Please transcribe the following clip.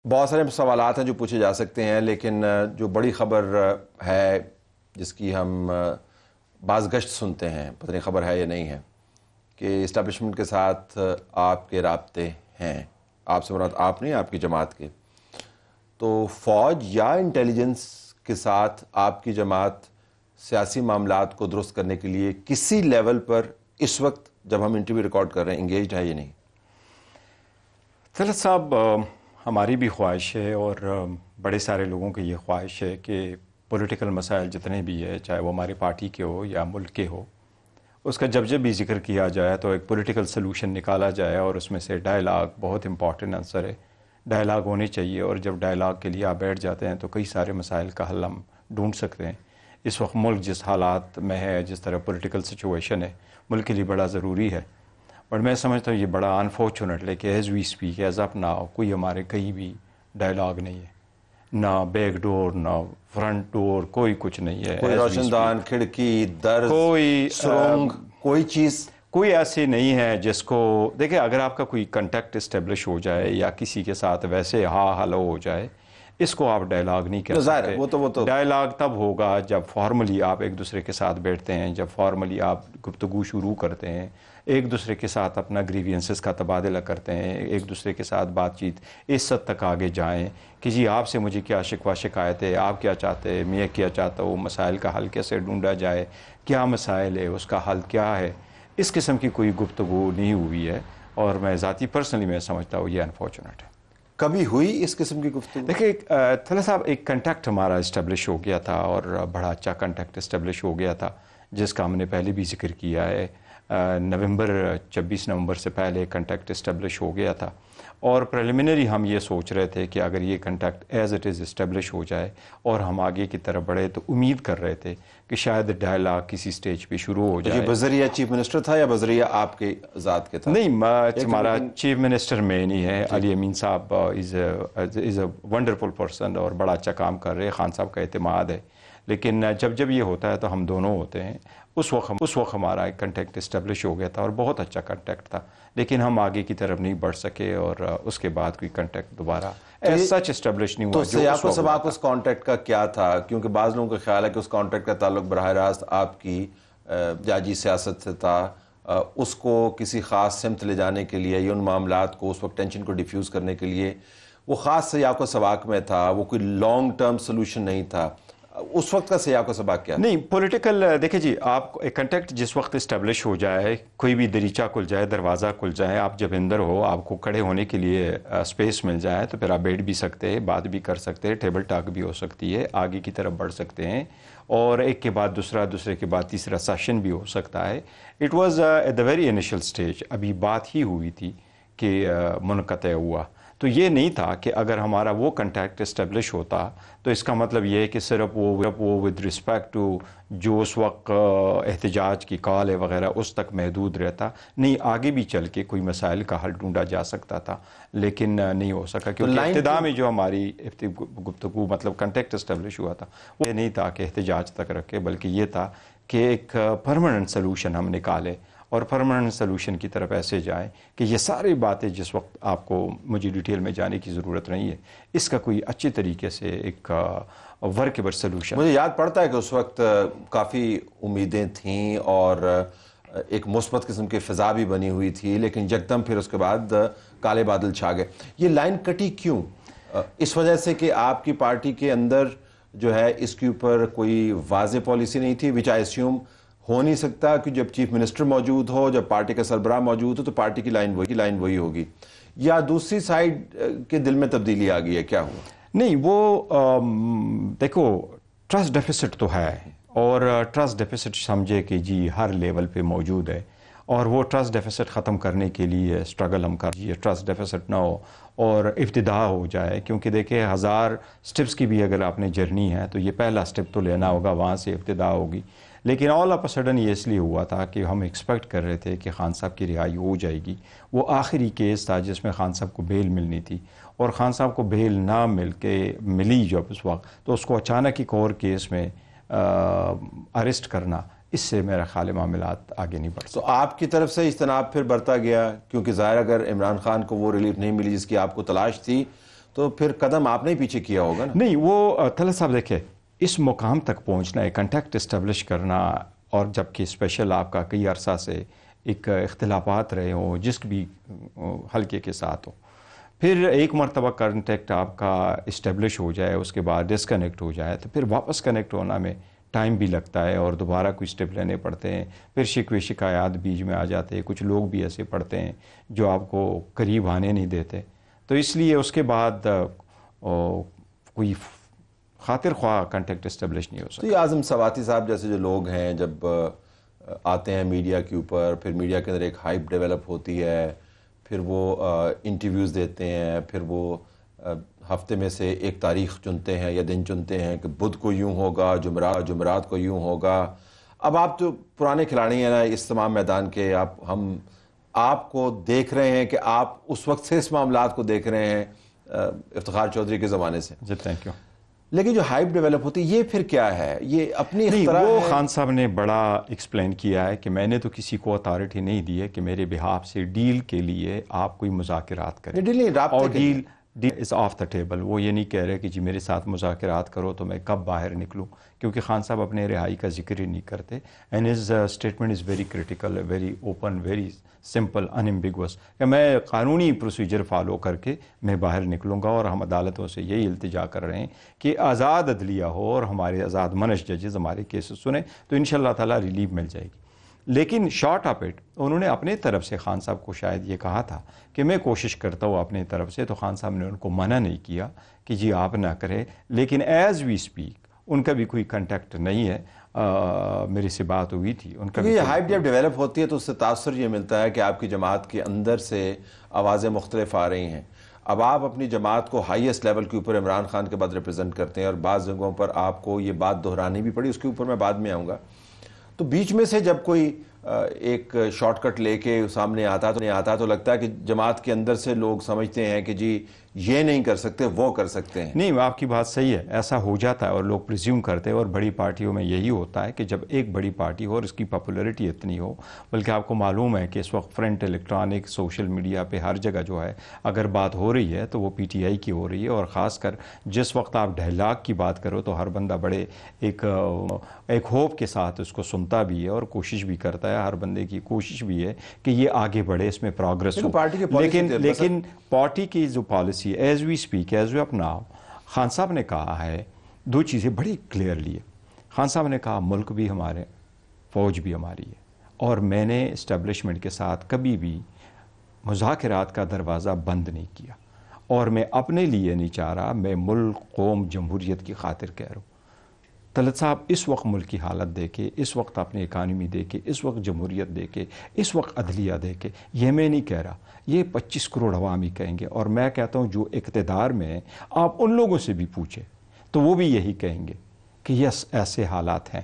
بہت سارے سوالات ہیں جو پوچھے جا سکتے ہیں، لیکن جو بڑی خبر ہے جس کی ہم بعض گشت سنتے ہیں، پتہ نہیں خبر ہے یا نہیں ہے، کہ اسٹیبلشمنٹ کے ساتھ آپ کے رابطے ہیں. آپ سے مراد آپ نہیں، آپ کی جماعت کے. تو فوج یا انٹیلیجنس کے ساتھ آپ کی جماعت سیاسی معاملات کو درست کرنے کے لیے کسی لیول پر اس وقت جب ہم انٹرویو ریکارڈ کر رہے ہیں انگیجڈ ہے یا نہیں؟ طلعت صاحب، ہماری بھی خواہش ہے اور بڑے سارے لوگوں کی یہ خواہش ہے کہ پولیٹیکل مسائل جتنے بھی ہے، چاہے وہ ہماری پارٹی کے ہو یا ملک کے ہو، اس کا جب بھی ذکر کیا جائے تو ایک پولیٹیکل سلوشن نکالا جائے، اور اس میں سے ڈائلاگ بہت امپورٹنٹ عنصر ہے. ڈائلاگ ہونے چاہیے، اور جب ڈائلاگ کے لیے آپ بیٹھ جاتے ہیں تو کئی سارے مسائل کا حل ہم ڈھونڈ سکتے ہیں. اس وقت ملک جس حالات میں ہے، جس طرح پولیٹیکل سچویشن ہے، ملک کے لیے بڑا ضروری ہے. اور میں سمجھتا ہوں یہ بڑا انفارچونیٹ ہے کہ as we speak, as of now, کوئی ہمارے کہیں بھی ڈائلاگ نہیں ہے، نہ بیک ڈور نہ فرنٹ ڈور، کوئی کچھ نہیں ہے. کوئی روشن دان، کھڑکی، درز، کوئی سرنگ، کوئی چیز کوئی ایسی نہیں ہے جس کو دیکھیں. اگر آپ کا کوئی کنٹیکٹ اسٹیبلش ہو جائے یا کسی کے ساتھ ویسے ہلو ہو جائے، اس کو آپ ڈائلاگ نہیں کہہ سکتے. وہ تو ڈائلاگ تب ہوگا جب فارملی آپ ایک دوسرے کے ساتھ بیٹھتے ہیں، جب فارملی آپ گفتگو شروع کرتے ہیں، ایک دوسرے کے ساتھ اپنا گریوینسز کا تبادلہ کرتے ہیں، ایک دوسرے کے ساتھ بات چیت اس حد تک آگے جائیں کہ جی آپ سے مجھے کیا شکوہ شکایت ہے، آپ کیا چاہتے ہیں، میں کیا چاہتا ہوں، مسائل کا حل کیسے ڈھونڈا جائے، کیا مسائل ہے، اس کا حل کیا ہے. اس قسم کی کوئی گفتگو نہیں ہوئی ہے، اور میں ذاتی پرسنلی میں سمجھتا ہوں یہ انفارچونیٹ ہے. کبھی ہوئی اس قسم کی گفتگو؟ دیکھیں طلعت صاحب، ایک کنٹیکٹ ہمارا اسٹیبلش ہو گیا تھا، اور بڑا اچھا کنٹیکٹ اسٹیبلش ہو گیا تھا، جس کا ہم نے پہلے بھی ذکر کیا ہے. 26 نومبر سے پہلے کنٹیکٹ اسٹیبلش ہو گیا تھا، اور پریلیمنری ہم یہ سوچ رہے تھے کہ اگر یہ contact as it is establish ہو جائے اور ہم آگے کی طرف بڑھے، تو امید کر رہے تھے کہ شاید ڈائلاگ کسی سٹیج پہ شروع ہو جائے. یہ بذریعہ چیف منسٹر تھا یا بذریعہ آپ کے ذات کے تھا؟ نہیں، ہمارا چیف منسٹر میں نہیں ہے. علی امین صاحب از اے ونڈرفل پرسن اور بڑا اچھا کام کر رہے ہیں، خان صاحب کا اعتماد ہے. لیکن جب یہ ہوتا ہے تو ہم دونوں ہوتے ہیں. اس وقت ہمارا ایک کنٹیکٹ اسٹیبلش ہو گیا تھا، اور بہت اچھا کنٹیکٹ تھا، لیکن ہم آگے کی طرف نہیں بڑھ سکے، اور اس کے بعد کوئی کنٹیکٹ دوبارہ ایز سچ اسٹیبلش نہیں ہوا. تو سیاق و سباق اس کانٹیکٹ کا کیا تھا؟ کیونکہ بعض لوگوں کا خیال ہے کہ اس کانٹیکٹ کا تعلق براہ راست آپ کی جاجی سیاست سے تھا. اس کو کسی خاص سمت لے جانے کے لیے یا ان معاملات کو، اس وقت ٹینشن کو ڈیفیوز کرنے کے لیے وہ خاص سیاق و سباق میں تھا، وہ کوئی لانگ ٹرم سلوشن نہیں تھا. اس وقت کا سیاق و سباق کیا؟ نہیں، پولیٹیکل دیکھیں جی، آپ ایک کنٹیکٹ جس وقت اسٹیبلش ہو جائے، کوئی بھی دریچہ کھل جائے، دروازہ کھل جائے، آپ جب اندر ہو، آپ کو کھڑے ہونے کے لیے اسپیس مل جائے، تو پھر آپ بیٹھ بھی سکتے ہیں، بات بھی کر سکتے ہیں، ٹیبل ٹاک بھی ہو سکتی ہے، آگے کی طرف بڑھ سکتے ہیں، اور ایک کے بعد دوسرا، دوسرے کے بعد تیسرا سیشن بھی ہو سکتا ہے. It was at the very initial stage, ابھی بات ہی ہوئی تھی کہ منقطع ہوا. تو یہ نہیں تھا کہ اگر ہمارا وہ کنٹیکٹ اسٹیبلش ہوتا تو اس کا مطلب یہ ہے کہ صرف وہ ود رسپیکٹ ٹو جو اس وقت احتجاج کی کال ہے وغیرہ اس تک محدود رہتا. نہیں، آگے بھی چل کے کوئی مسائل کا حل ڈھونڈا جا سکتا تھا، لیکن نہیں ہو سکا، کیونکہ ابتدا میں جو ہماری گفتگو مطلب کنٹیکٹ اسٹیبلش ہوا تھا وہ یہ نہیں تھا کہ احتجاج تک رکھے، بلکہ یہ تھا کہ ایک پرماننٹ سلوشن ہم نکالے، اور پرماننٹ سلوشن کی طرف ایسے جائیں کہ یہ ساری باتیں جس وقت آپ کو مجھے ڈیٹیل میں جانے کی ضرورت نہیں ہے، اس کا کوئی اچھی طریقے سے ایک ورکیبل سلوشن. مجھے یاد پڑتا ہے کہ اس وقت کافی امیدیں تھیں اور ایک مثبت قسم کی فضا بھی بنی ہوئی تھی، لیکن یکدم پھر اس کے بعد کالے بادل چھا گئے. یہ لائن کٹی کیوں؟ اس وجہ سے کہ آپ کی پارٹی کے اندر جو ہے اس کے اوپر کوئی واضح پالیسی نہیں تھی، وچ آئی اسیوم ہو نہیں سکتا کہ جب چیف منسٹر موجود ہو، جب پارٹی کا سربراہ موجود ہو تو پارٹی کی لائن وہی ہوگی، یا دوسری سائڈ کے دل میں تبدیلی آ گئی ہے؟ کیا ہوا؟ نہیں، وہ دیکھو، ٹرسٹ ڈیفیسٹ تو ہے، اور ٹرسٹ ڈیفیسٹ سمجھے کہ جی ہر لیول پہ موجود ہے، اور وہ ٹرسٹ ڈیفیسٹ ختم کرنے کے لیے اسٹرگل ہم کر رہی ہے. ٹرسٹ ڈیفیسٹ نہ ہو اور ابتدا ہو جائے، کیونکہ دیکھیں 1000 سٹیپس کی بھی اگر آپ نے جرنی ہے تو یہ پہلا سٹیپ تو لینا ہوگا، وہاں سے ابتدا ہوگی. لیکن آل آف اے سڈن یہ اس لیے ہوا تھا کہ ہم ایکسپیکٹ کر رہے تھے کہ خان صاحب کی رہائی ہو جائے گی. وہ آخری کیس تھا جس میں خان صاحب کو بیل ملنی تھی، اور خان صاحب کو بیل نہ ملی جب اس وقت، تو اس کو اچانک ایک اور کیس میں اریسٹ کرنا، اس سے میرا خیال معاملات آگے نہیں بڑھ سکتے. تو آپ کی طرف سے اجتناب پھر برتا گیا، کیونکہ ظاہر اگر عمران خان کو وہ ریلیف نہیں ملی جس کی آپ کو تلاش تھی تو پھر قدم آپ نے پیچھے کیا ہوگا نا؟ نہیں، وہ طلعت صاحب دیکھیں، اس مقام تک پہنچنا ہے، کنٹیکٹ اسٹیبلش کرنا، اور جبکہ اسپیشل آپ کا کئی عرصہ سے ایک اختلافات رہے ہوں جس بھی حلقے کے ساتھ ہو، پھر ایک مرتبہ کنٹیکٹ آپ کا اسٹیبلش ہو جائے، اس کے بعد ڈسکنیکٹ ہو جائے، تو پھر واپس کنیکٹ ہونا میں ٹائم بھی لگتا ہے اور دوبارہ کوئی اسٹیپ لینے پڑتے ہیں، پھر شکوے شکایات بیچ میں آ جاتے ہیں، کچھ لوگ بھی ایسے پڑتے ہیں جو آپ کو قریب آنے نہیں دیتے، تو اس لیے اس کے بعد کوئی خاطر خواہ کنٹیکٹ اسٹیبلش نہیں ہو تو سکتا۔ یہ اعظم سواتی صاحب جیسے جو لوگ ہیں جب آتے ہیں میڈیا کے اوپر، پھر میڈیا کے اندر ایک ہائپ ڈیولپ ہوتی ہے، پھر وہ انٹرویوز دیتے ہیں، پھر وہ ہفتے میں سے ایک تاریخ چنتے ہیں یا دن چنتے ہیں کہ بدھ کو یوں ہوگا، جمعرات کو یوں ہوگا۔ اب آپ تو پرانے کھلاڑی ہیں نا اس تمام میدان کے، ہم آپ کو دیکھ رہے ہیں کہ آپ اس وقت سے اس معاملات کو دیکھ رہے ہیں افتخار چودھری کے زمانے سے، جی تھینک یو۔ لیکن جو ہائپ ڈیولپ ہوتی ہے یہ پھر کیا ہے؟ یہ اپنی نہیں، اختراع وہ ہے؟ خان صاحب نے بڑا ایکسپلین کیا ہے کہ میں نے تو کسی کو اتھارٹی نہیں دی ہے کہ میرے بہاف سے ڈیل کے لیے آپ کوئی مذاکرات کریں، ڈیل نہیں، رابطے اور کے لیے۔ Deal is off the table. وہ یہ نہیں کہہ رہے کہ جی میرے ساتھ مذاکرات کرو تو میں کب باہر نکلوں، کیونکہ خان صاحب اپنے رہائی کا ذکر ہی نہیں کرتے، and his statement is very critical, very open, very simple, unambiguous, کہ میں قانونی پروسیجر فالو کر کے میں باہر نکلوں گا، اور ہم عدالتوں سے یہی التجا کر رہے ہیں کہ آزاد عدلیہ ہو اور ہمارے آزاد منش ججز ہمارے کیسز سنیں تو انشاءاللہ تعالیٰ ریلیف مل جائے گی۔ لیکن شارٹ آف اٹ انہوں نے اپنے طرف سے خان صاحب کو شاید یہ کہا تھا کہ میں کوشش کرتا ہوں اپنے طرف سے، تو خان صاحب نے ان کو منع نہیں کیا کہ جی آپ نہ کریں، لیکن ایز وی اسپیک ان کا بھی کوئی کنٹیکٹ نہیں ہے، میری سے بات ہوئی تھی ان کا بھی۔ یہ ہائپ جب ڈیولپ ہوتی ہے تو اس سے تاثر یہ ملتا ہے کہ آپ کی جماعت کے اندر سے آوازیں مختلف آ رہی ہیں۔ اب آپ اپنی جماعت کو ہائیسٹ لیول کے اوپر عمران خان کے بعد ریپرزینٹ کرتے ہیں، اور بعض جگہوں پر آپ کو یہ بات دہرانی بھی پڑی، اس کے اوپر میں بعد میں آؤں گا۔ تو بیچ میں سے جب کوئی ایک شارٹ کٹ لے کے سامنے آتا تو لگتا ہے کہ جماعت کے اندر سے لوگ سمجھتے ہیں کہ جی یہ نہیں کر سکتے، وہ کر سکتے ہیں۔ نہیں، آپ کی بات صحیح ہے، ایسا ہو جاتا ہے اور لوگ پریزیوم کرتے ہیں، اور بڑی پارٹیوں میں یہی ہوتا ہے کہ جب ایک بڑی پارٹی ہو اور اس کی پاپولیرٹی اتنی ہو، بلکہ آپ کو معلوم ہے کہ اس وقت فرنٹ الیکٹرانک سوشل میڈیا پہ ہر جگہ جو ہے اگر بات ہو رہی ہے تو وہ پی ٹی آئی کی ہو رہی ہے، اور خاص کر جس وقت آپ ڈائلاگ کی بات کرو تو ہر بندہ بڑے ایک ہوپ کے ساتھ اس کو سنتا بھی ہے اور کوشش بھی کرتا ہے، ہر بندے کی کوشش بھی ہے کہ یہ آگے بڑھے، اس میں پروگرس ہو۔ لیکن پارٹی کی جو policy as we speak, as we اپناؤ، خان صاحب نے کہا ہے دو چیزیں بڑی کلیئرلی ہے۔ خان صاحب نے کہا ملک بھی ہمارے، فوج بھی ہماری ہے، اور میں نے اسٹیبلشمنٹ کے ساتھ کبھی بھی مذاکرات کا دروازہ بند نہیں کیا، اور میں اپنے لیے نہیں چاہ رہا، میں ملک، قوم، جمہوریت کی خاطر کہہ رہا ہوں۔ طلعت صاحب اس وقت ملک کی حالت دیکھے، اس وقت اپنی اکانومی دیکھے، اس وقت جمہوریت دیکھے، اس وقت عدلیہ دیکھے، یہ میں نہیں کہہ رہا، یہ 25 کروڑ عوام ہی کہیں گے، اور میں کہتا ہوں جو اقتدار میں ہیں آپ ان لوگوں سے بھی پوچھیں تو وہ بھی یہی کہیں گے کہ یس ایسے حالات ہیں،